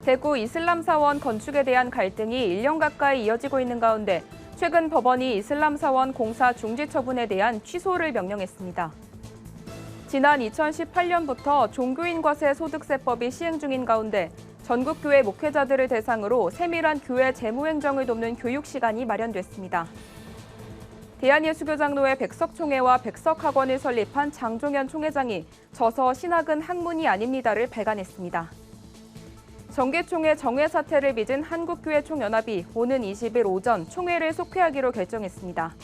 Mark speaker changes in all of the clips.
Speaker 1: 대구 이슬람 사원 건축에 대한 갈등이 1년 가까이 이어지고 있는 가운데 최근 법원이 이슬람 사원 공사 중지 처분에 대한 취소를 명령했습니다. 지난 2018년부터 종교인과세 소득세법이 시행 중인 가운데 전국 교회 목회자들을 대상으로 세밀한 교회 재무행정을 돕는 교육 시간이 마련됐습니다. 대한예수교장로회 백석총회와 백석학원을 설립한 장종현 총회장이 저서 신학은 학문이 아닙니다를 발간했습니다. 정계총회 정회 사태를 빚은 한국교회총연합이 오는 20일 오전 총회를 속회하기로 결정했습니다.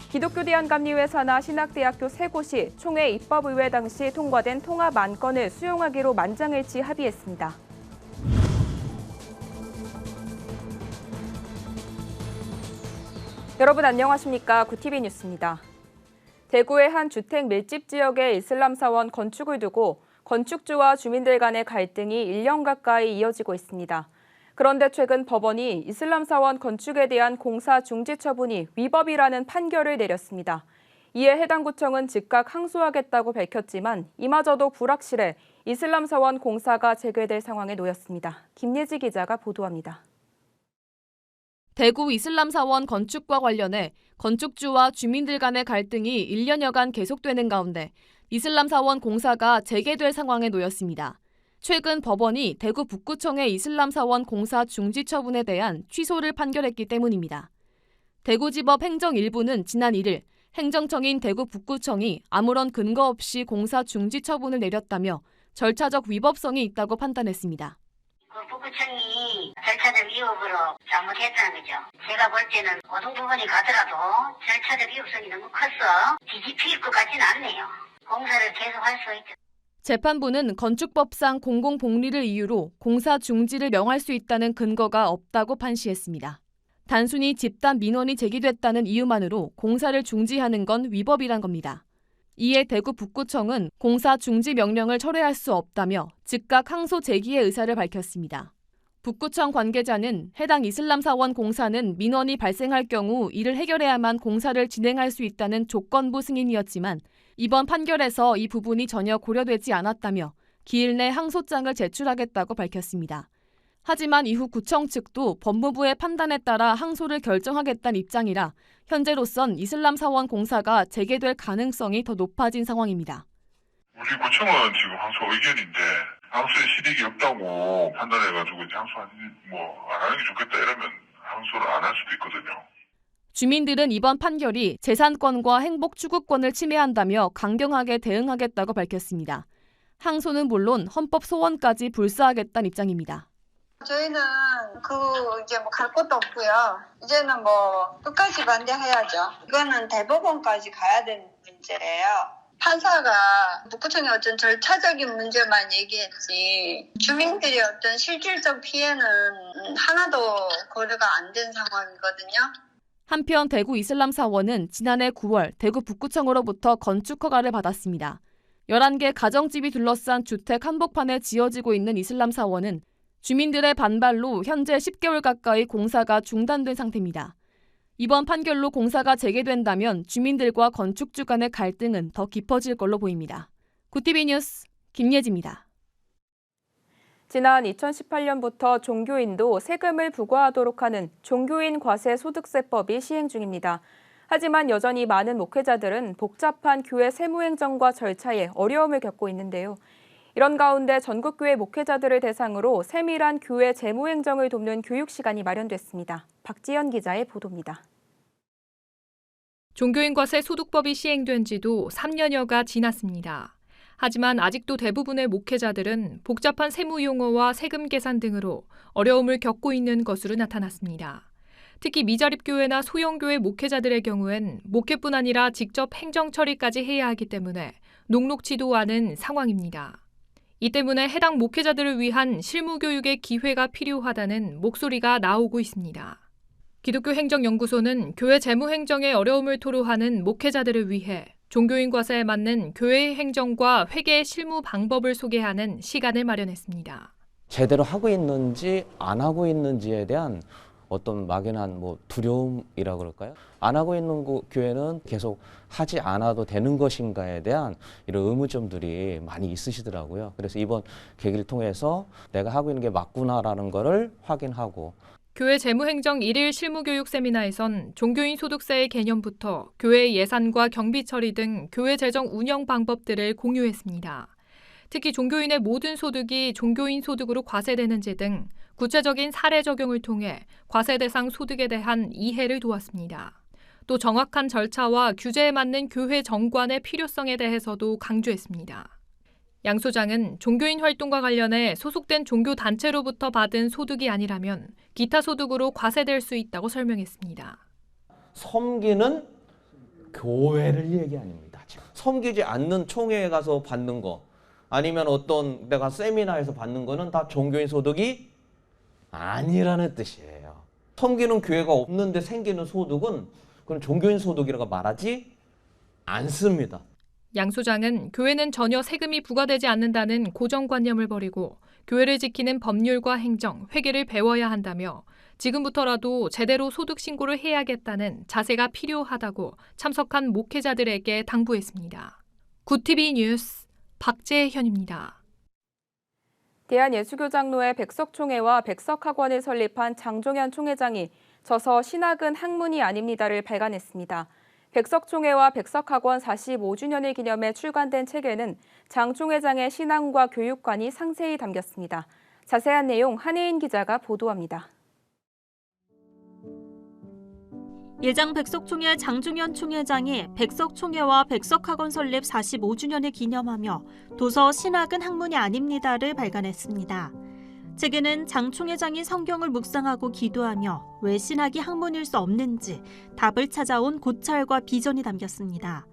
Speaker 1: 기독교 대한감리회 산하 신학대학교 3곳이 총회 입법의회 당시 통과된 통합 안건을 수용하기로 만장일치 합의했습니다. 여러분 안녕하십니까? 구티비 뉴스입니다. 대구의 한 주택 밀집 지역의 이슬람 사원 건축을 두고 건축주와 주민들 간의 갈등이 1년 가까이 이어지고 있습니다. 그런데 최근 법원이 이슬람 사원 건축에 대한 공사 중지 처분이 위법이라는 판결을 내렸습니다. 이에 해당 구청은 즉각 항소하겠다고 밝혔지만 이마저도 불확실해 이슬람 사원 공사가 재개될 상황에 놓였습니다. 김예지 기자가 보도합니다.
Speaker 2: 대구 이슬람 사원 건축과 관련해 건축주와 주민들 간의 갈등이 1년여간 계속되는 가운데 이슬람 사원 공사가 재개될 상황에 놓였습니다. 최근 법원이 대구 북구청의 이슬람 사원 공사 중지 처분에 대한 취소를 판결했기 때문입니다. 대구지법 행정 1부는 지난 1일 행정청인 대구 북구청이 아무런 근거 없이 공사 중지 처분을 내렸다며 절차적 위법성이 있다고 판단했습니다.
Speaker 3: 북구청이 절차적 위법으로 잘못했다는 거죠. 제가 볼 때는 고등법원에 가더라도 절차적 위법성이 너무 커서 뒤집힐 것 같지는 않네요. 공사를 계속할 수 있죠.
Speaker 2: 재판부는 건축법상 공공복리를 이유로 공사 중지를 명할 수 있다는 근거가 없다고 판시했습니다. 단순히 집단 민원이 제기됐다는 이유만으로 공사를 중지하는 건 위법이란 겁니다. 이에 대구 북구청은 공사 중지 명령을 철회할 수 없다며 즉각 항소 제기의 의사를 밝혔습니다. 북구청 관계자는 해당 이슬람 사원 공사는 민원이 발생할 경우 이를 해결해야만 공사를 진행할 수 있다는 조건부 승인이었지만 이번 판결에서 이 부분이 전혀 고려되지 않았다며 기일 내 항소장을 제출하겠다고 밝혔습니다. 하지만 이후 구청 측도 법무부의 판단에 따라 항소를 결정하겠다는 입장이라 현재로선 이슬람 사원 공사가 재개될 가능성이 더 높아진 상황입니다.
Speaker 4: 우리 구청은 지금 항소 의견인데 항소에 실익이 없다고 판단해가지고 이제 안 하는 게 좋겠다 이러면 항소를 안 할 수도 있거든요.
Speaker 2: 주민들은 이번 판결이 재산권과 행복 추구권을 침해한다며 강경하게 대응하겠다고 밝혔습니다. 항소는 물론 헌법 소원까지 불사하겠다는 입장입니다.
Speaker 5: 저희는 이제 갈 것도 없고요. 이제는 끝까지 반대해야죠. 이거는 대법원까지 가야 되는 문제예요. 판사가 북구청의 어떤 절차적인 문제만 얘기했지 주민들의 어떤 실질적 피해는 하나도 고려가 안 된 상황이거든요.
Speaker 2: 한편 대구 이슬람 사원은 지난해 9월 대구 북구청으로부터 건축 허가를 받았습니다. 11개 가정집이 둘러싼 주택 한복판에 지어지고 있는 이슬람 사원은 주민들의 반발로 현재 10개월 가까이 공사가 중단된 상태입니다. 이번 판결로 공사가 재개된다면 주민들과 건축주 간의 갈등은 더 깊어질 걸로 보입니다. 구티비 뉴스 김예지입니다.
Speaker 1: 지난 2018년부터 종교인도 세금을 부과하도록 하는 종교인 과세 소득세법이 시행 중입니다. 하지만 여전히 많은 목회자들은 복잡한 교회 세무행정과 절차에 어려움을 겪고 있는데요. 이런 가운데 전국교회 목회자들을 대상으로 세밀한 교회 재무행정을 돕는 교육 시간이 마련됐습니다. 박지연 기자의 보도입니다.
Speaker 6: 종교인과세 소득법이 시행된 지도 3년여가 지났습니다. 하지만 아직도 대부분의 목회자들은 복잡한 세무 용어와 세금 계산 등으로 어려움을 겪고 있는 것으로 나타났습니다. 특히 미자립교회나 소형교회 목회자들의 경우엔 목회뿐 아니라 직접 행정 처리까지 해야 하기 때문에 녹록지도 않은 상황입니다. 이 때문에 해당 목회자들을 위한 실무교육의 기회가 필요하다는 목소리가 나오고 있습니다. 기독교 행정연구소는 교회 재무행정에 어려움을 토로하는 목회자들을 위해 종교인 과세에 맞는 교회의 행정과 회계 실무 방법을 소개하는 시간을 마련했습니다.
Speaker 7: 제대로 하고 있는지 안 하고 있는지에 대한 어떤 막연한 두려움이라 그럴까요? 안 하고 있는 교회는 계속 하지 않아도 되는 것인가에 대한 이런 의문점들이 많이 있으시더라고요. 그래서 이번 계기를 통해서 내가 하고 있는 게 맞구나라는 거를 확인하고
Speaker 6: 교회 재무행정 1일 실무교육 세미나에선 종교인 소득세의 개념부터 교회 예산과 경비 처리 등 교회 재정 운영 방법들을 공유했습니다. 특히 종교인의 모든 소득이 종교인 소득으로 과세되는지 등 구체적인 사례 적용을 통해 과세 대상 소득에 대한 이해를 도왔습니다. 또 정확한 절차와 규제에 맞는 교회 정관의 필요성에 대해서도 강조했습니다. 양 소장은 종교인 활동과 관련해 소속된 종교 단체로부터 받은 소득이 아니라면 기타 소득으로 과세될 수 있다고 설명했습니다.
Speaker 7: 섬기는 교회를 얘기 아닙니다. 섬기지 않는 총회에 가서 받는 거 아니면 어떤 내가 세미나에서 받는 거는 다 종교인 소득이 아니라는 뜻이에요. 섬기는 교회가 없는데 생기는 소득은 그건 종교인 소득이라고 말하지 않습니다.
Speaker 6: 양 소장은 교회는 전혀 세금이 부과되지 않는다는 고정관념을 버리고 교회를 지키는 법률과 행정, 회계를 배워야 한다며 지금부터라도 제대로 소득 신고를 해야겠다는 자세가 필요하다고 참석한 목회자들에게 당부했습니다. 구TV 뉴스 박재현입니다.
Speaker 1: 대한예수교장로회 백석총회와 백석학원을 설립한 장종현 총회장이 저서 신학은 학문이 아닙니다를 발간했습니다. 백석총회와 백석학원 45주년을 기념해 출간된 책에는 장 총회장의 신앙과 교육관이 상세히 담겼습니다. 자세한 내용 한혜인 기자가 보도합니다.
Speaker 8: 예장 백석총회 장종현 총회장이 백석총회와 백석학원 설립 45주년을 기념하며 도서 신학은 학문이 아닙니다를 발간했습니다. 책에는 장 총회장이 성경을 묵상하고 기도하며 왜 신학이 학문일 수 없는지 답을 찾아온 고찰과 비전이 담겼습니다.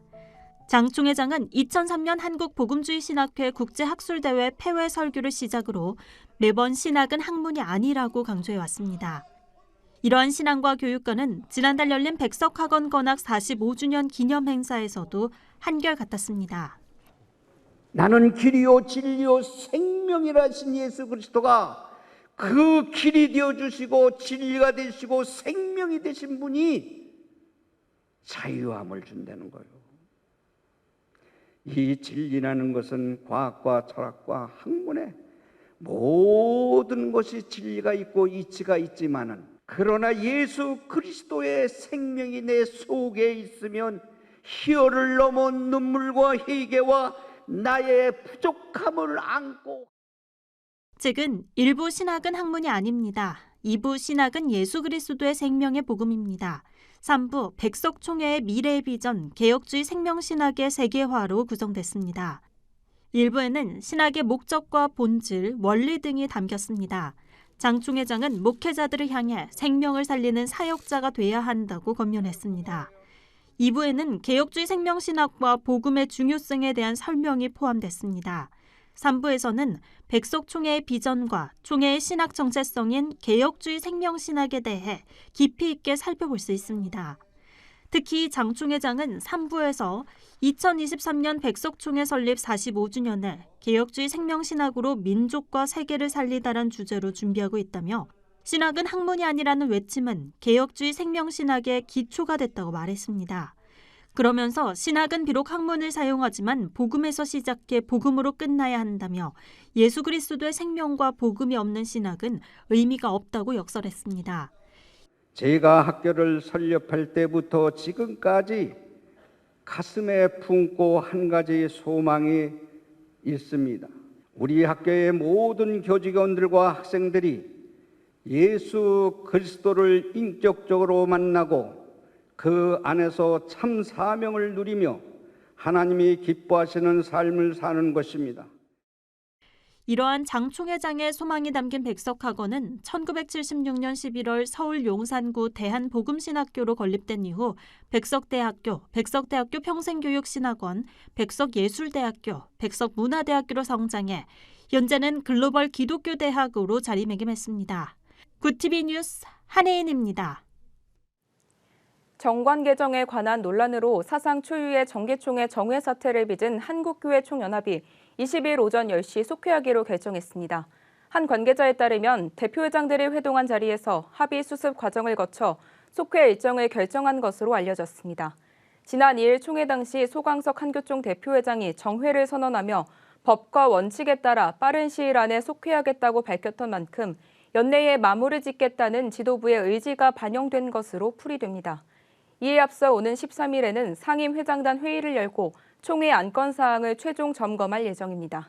Speaker 8: 장 총회장은 2003년 한국복음주의신학회 국제학술대회 폐회 설교를 시작으로 매번 신학은 학문이 아니라고 강조해왔습니다. 이러한 신앙과 교육과는 지난달 열린 백석학원 건학 45주년 기념 행사에서도 한결같았습니다.
Speaker 9: 나는 길이요 진리요 생명이라 하신 예수 그리스도가 그 길이 되어주시고 진리가 되시고 생명이 되신 분이 자유함을 준다는 거예요. 이 진리라는 것은 과학과 철학과 학문에 모든 것이 진리가 있고 이치가 있지만은 그러나 예수 그리스도의 생명이 내 속에 있으면 희열을 넘은 눈물과 회개와 나의 부족함을 안고.
Speaker 8: 책은 1부 신학은 학문이 아닙니다. 2부 신학은 예수 그리스도의 생명의 복음입니다. 3부 백석총회의 미래의 비전 개혁주의 생명신학의 세계화로 구성됐습니다. 1부에는 신학의 목적과 본질, 원리 등이 담겼습니다. 장 총회장은 목회자들을 향해 생명을 살리는 사역자가 돼야 한다고 권면했습니다. 2부에는 개혁주의 생명신학과 복음의 중요성에 대한 설명이 포함됐습니다. 3부에서는 백석총회의 비전과 총회의 신학 정체성인 개혁주의 생명신학에 대해 깊이 있게 살펴볼 수 있습니다. 특히 장 총회장은 3부에서 2023년 백석총회 설립 45주년을 개혁주의 생명신학으로 민족과 세계를 살리다란 주제로 준비하고 있다며 신학은 학문이 아니라는 외침은 개혁주의 생명신학의 기초가 됐다고 말했습니다. 그러면서 신학은 비록 학문을 사용하지만 복음에서 시작해 복음으로 끝나야 한다며 예수 그리스도의 생명과 복음이 없는 신학은 의미가 없다고 역설했습니다.
Speaker 9: 제가 학교를 설립할 때부터 지금까지 가슴에 품고 한 가지 소망이 있습니다. 우리 학교의 모든 교직원들과 학생들이 예수 그리스도를 인격적으로 만나고 그 안에서 참 사명을 누리며 하나님이 기뻐하시는 삶을 사는 것입니다.
Speaker 8: 이러한 장 총회장의 소망이 담긴 백석학원은 1976년 11월 서울 용산구 대한복음신학교로 건립된 이후 백석대학교, 백석대학교 평생교육신학원, 백석예술대학교, 백석문화대학교로 성장해 현재는 글로벌 기독교대학으로 자리매김했습니다. 구TV 뉴스 한혜인입니다.
Speaker 1: 정관 개정에 관한 논란으로 사상 초유의 정기총회 정회 사퇴를 빚은 한국교회 총연합이 20일 오전 10시 속회하기로 결정했습니다. 한 관계자에 따르면 대표회장들이 회동한 자리에서 합의 수습 과정을 거쳐 속회 일정을 결정한 것으로 알려졌습니다. 지난 2일 총회 당시 소광석 한교총 대표회장이 정회를 선언하며 법과 원칙에 따라 빠른 시일 안에 속회하겠다고 밝혔던 만큼 연내에 마무리 짓겠다는 지도부의 의지가 반영된 것으로 풀이됩니다. 이에 앞서 오는 13일에는 상임회장단 회의를 열고 총회 안건 사항을 최종 점검할 예정입니다.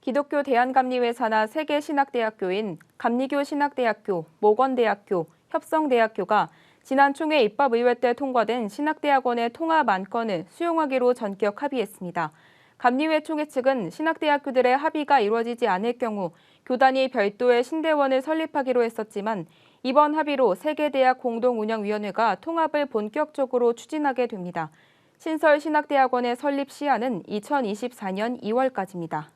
Speaker 1: 기독교 대한감리회 산하 3개 신학대학교인 감리교 신학대학교, 모건대학교, 협성대학교가 지난 총회 입법의회 때 통과된 신학대학원의 통합 안건을 수용하기로 전격 합의했습니다. 감리회 총회 측은 신학대학교들의 합의가 이루어지지 않을 경우 교단이 별도의 신대원을 설립하기로 했었지만 이번 합의로 3개 대학 공동운영위원회가 통합을 본격적으로 추진하게 됩니다. 신설 신학대학원의 설립 시한은 2024년 2월까지입니다.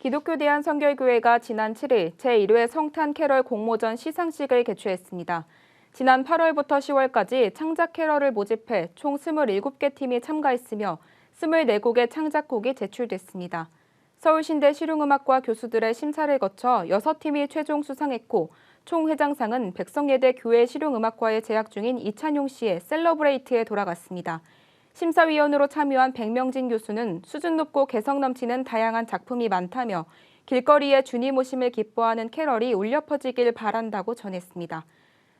Speaker 1: 기독교 대한성결교회가 지난 7일 제1회 성탄 캐럴 공모전 시상식을 개최했습니다. 지난 8월부터 10월까지 창작 캐럴을 모집해 총 27개 팀이 참가했으며 24곡의 창작곡이 제출됐습니다. 서울신대 실용음악과 교수들의 심사를 거쳐 6팀이 최종 수상했고 총 회장상은 백성예대 교회 실용음악과에 재학 중인 이찬용 씨의 셀러브레이트에 돌아갔습니다. 심사위원으로 참여한 백명진 교수는 수준 높고 개성 넘치는 다양한 작품이 많다며 길거리에 주님 오심을 기뻐하는 캐럴이 울려 퍼지길 바란다고 전했습니다.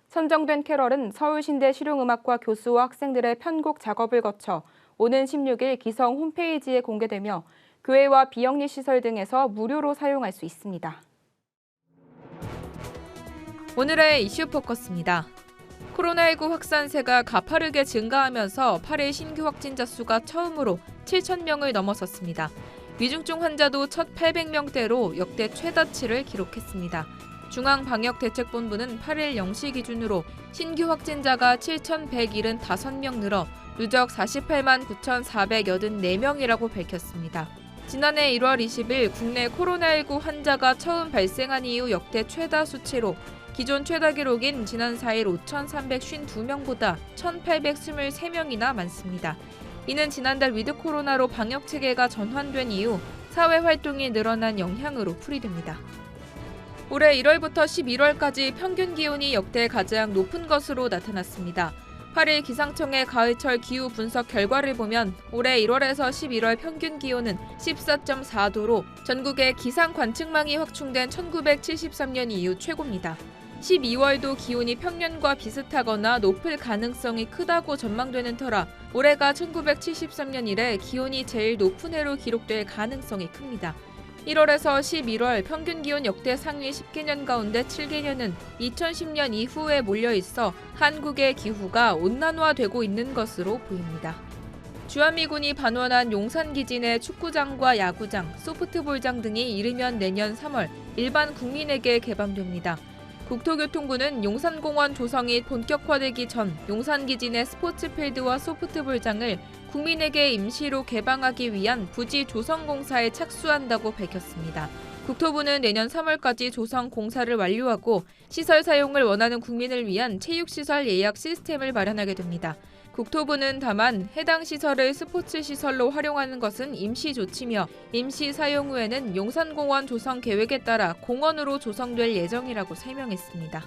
Speaker 1: 선정된 캐럴은 서울신대 실용음악과 교수와 학생들의 편곡 작업을 거쳐 오는 16일 기성 홈페이지에 공개되며 교회와 비영리 시설 등에서 무료로 사용할 수 있습니다.
Speaker 6: 오늘의 이슈 포커스입니다. 코로나19 확산세가 가파르게 증가하면서 8일 신규 확진자 수가 처음으로 7,000명을 넘어섰습니다. 위중증 환자도 1,800명대로 역대 최다치를 기록했습니다. 중앙방역대책본부는 8일 0시 기준으로 신규 확진자가 7,175명 늘어 누적 48만 9,484명이라고 밝혔습니다. 지난해 1월 20일 국내 코로나19 환자가 처음 발생한 이후 역대 최다 수치로 기존 최다 기록인 지난 4일 5,352명보다 1,823명이나 많습니다. 이는 지난달 위드 코로나로 방역 체계가 전환된 이후 사회 활동이 늘어난 영향으로 풀이됩니다. 올해 1월부터 11월까지 평균 기온이 역대 가장 높은 것으로 나타났습니다. 8일 기상청의 가을철 기후 분석 결과를 보면 올해 1월에서 11월 평균 기온은 14.4도로 전국에 기상 관측망이 확충된 1973년 이후 최고입니다. 12월도 기온이 평년과 비슷하거나 높을 가능성이 크다고 전망되는 터라 올해가 1973년 이래 기온이 제일 높은 해로 기록될 가능성이 큽니다. 1월에서 11월 평균 기온 역대 상위 10개년 가운데 7개년은 2010년 이후에 몰려있어 한국의 기후가 온난화되고 있는 것으로 보입니다. 주한미군이 반원한 용산기지 내 축구장과 야구장, 소프트볼장 등이 이르면 내년 3월 일반 국민에게 개방됩니다. 국토교통부는 용산공원 조성이 본격화되기 전 용산기지 내 스포츠필드와 소프트볼장을 국민에게 임시로 개방하기 위한 부지 조성 공사에 착수한다고 밝혔습니다. 국토부는 내년 3월까지 조성 공사를 완료하고 시설 사용을 원하는 국민을 위한 체육시설 예약 시스템을 마련하게 됩니다. 국토부는 다만 해당 시설을 스포츠 시설로 활용하는 것은 임시 조치며 임시 사용 후에는 용산공원 조성 계획에 따라 공원으로 조성될 예정이라고 설명했습니다.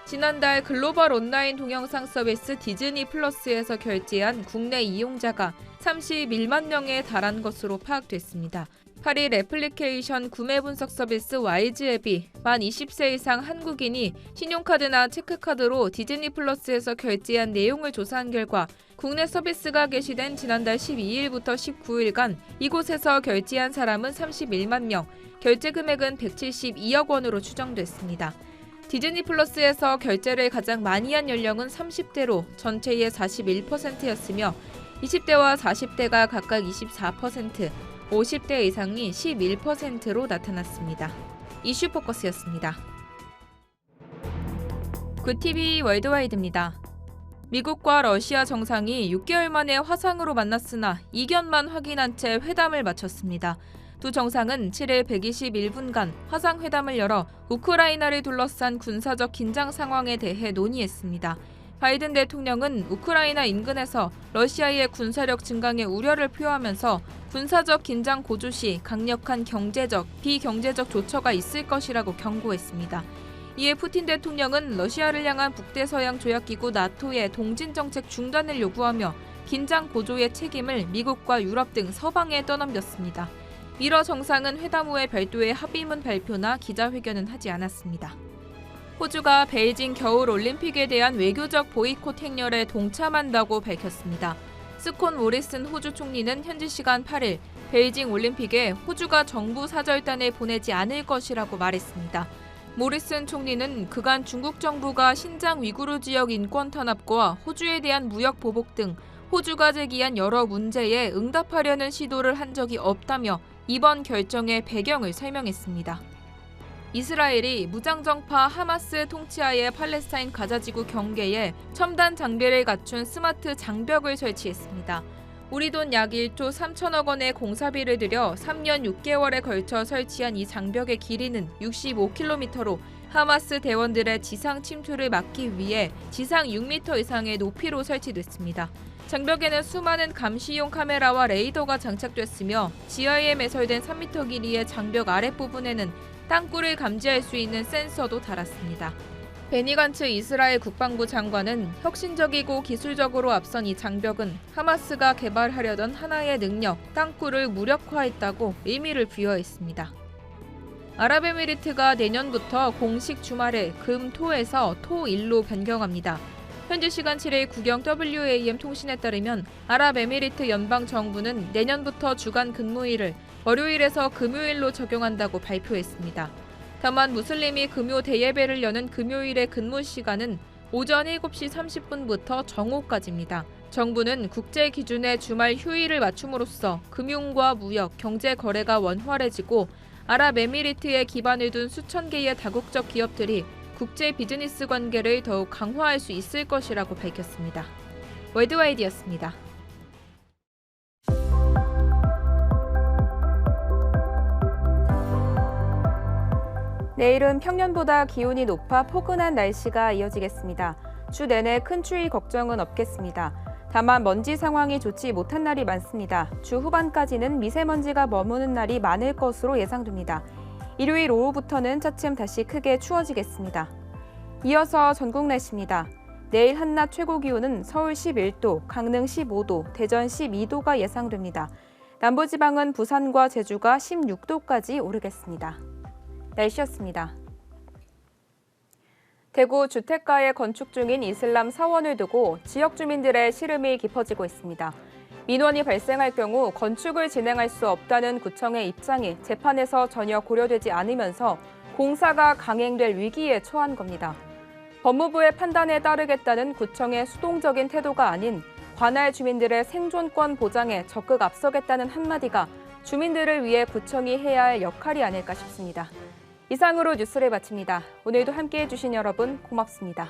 Speaker 6: 지난달 글로벌 온라인 동영상 서비스 디즈니 플러스에서 결제한 국내 이용자가 31만 명에 달한 것으로 파악됐습니다. 8일 애플리케이션 구매 분석 서비스 와이즈앱이 만 20세 이상 한국인이 신용카드나 체크카드로 디즈니 플러스에서 결제한 내용을 조사한 결과 국내 서비스가 개시된 지난달 12일부터 19일간 이곳에서 결제한 사람은 31만 명, 결제 금액은 172억 원으로 추정됐습니다. 디즈니 플러스에서 결제를 가장 많이 한 연령은 30대로 전체의 41%였으며 20대와 40대가 각각 24%, 50대 이상이 11%로 나타났습니다. 이슈 포커스였습니다. 굿TV 월드와이드입니다. 미국과 러시아 정상이 6개월 만에 화상으로 만났으나 이견만 확인한 채 회담을 마쳤습니다. 두 정상은 7일 121분간 화상회담을 열어 우크라이나를 둘러싼 군사적 긴장 상황에 대해 논의했습니다.
Speaker 1: 바이든 대통령은 우크라이나 인근에서 러시아의 군사력 증강에 우려를 표하면서 군사적 긴장 고조 시 강력한 경제적, 비경제적 조처가 있을 것이라고 경고했습니다. 이에 푸틴 대통령은 러시아를 향한 북대서양 조약기구 나토의 동진 정책 중단을 요구하며 긴장 고조의 책임을 미국과 유럽 등 서방에 떠넘겼습니다. 미러 정상은 회담 후에 별도의 합의문 발표나 기자회견은 하지 않았습니다. 호주가 베이징 겨울올림픽에 대한 외교적 보이콧 행렬에 동참한다고 밝혔습니다. 스콘 모리슨 호주 총리는 현지 시간 8일 베이징 올림픽에 호주가 정부 사절단을 보내지 않을 것이라고 말했습니다. 모리슨 총리는 그간 중국 정부가 신장 위구르 지역 인권 탄압과 호주에 대한 무역 보복 등 호주가 제기한 여러 문제에 응답하려는 시도를 한 적이 없다며 이번 결정의 배경을 설명했습니다. 이스라엘이 무장정파 하마스 통치하에 팔레스타인 가자지구 경계에 첨단 장비를 갖춘 스마트 장벽을 설치했습니다. 우리 돈 약 1조 3천억 원의 공사비를 들여 3년 6개월에 걸쳐 설치한 이 장벽의 길이는 65km로 하마스 대원들의 지상 침투를 막기 위해 지상 6m 이상의 높이로 설치됐습니다. 장벽에는 수많은 감시용 카메라와 레이더가 장착됐으며 지하에 매설된 3m 길이의 장벽 아랫부분에는 땅굴을 감지할 수 있는 센서도 달았습니다. 베니 간츠 이스라엘 국방부 장관은 혁신적이고 기술적으로 앞선 이 장벽은 하마스가 개발하려던 하나의 능력, 땅굴을 무력화했다고 의미를 부여했습니다. 아랍에미리트가 내년부터 공식 주말을 금, 토에서 토, 일로 변경합니다. 현지 시간 7일 국영 WAM 통신에 따르면 아랍에미리트 연방정부는 내년부터 주간 근무일을 월요일에서 금요일로 적용한다고 발표했습니다. 다만 무슬림이 금요 대예배를 여는 금요일의 근무 시간은 오전 7시 30분부터 정오까지입니다. 정부는 국제 기준의 주말 휴일을 맞춤으로써 금융과 무역, 경제 거래가 원활해지고 아랍에미리트에 기반을 둔 수천 개의 다국적 기업들이 국제 비즈니스 관계를 더욱 강화할 수 있을 것이라고 밝혔습니다. 월드와이드였습니다. 내일은 평년보다 기온이 높아 포근한 날씨가 이어지겠습니다. 주 내내 큰 추위 걱정은 없겠습니다. 다만 먼지 상황이 좋지 못한 날이 많습니다. 주 후반까지는 미세먼지가 머무는 날이 많을 것으로 예상됩니다. 일요일 오후부터는 차츰 다시 크게 추워지겠습니다. 이어서 전국 날씨입니다. 내일 한낮 최고 기온은 서울 11도, 강릉 15도, 대전 12도가 예상됩니다. 남부지방은 부산과 제주가 16도까지 오르겠습니다. 날씨였습니다. 대구 주택가에 건축 중인 이슬람 사원을 두고 지역 주민들의 시름이 깊어지고 있습니다. 민원이 발생할 경우 건축을 진행할 수 없다는 구청의 입장이 재판에서 전혀 고려되지 않으면서 공사가 강행될 위기에 처한 겁니다. 법무부의 판단에 따르겠다는 구청의 수동적인 태도가 아닌 관할 주민들의 생존권 보장에 적극 앞서겠다는 한마디가 주민들을 위해 구청이 해야 할 역할이 아닐까 싶습니다. 이상으로 뉴스를 마칩니다. 오늘도 함께해 주신 여러분 고맙습니다.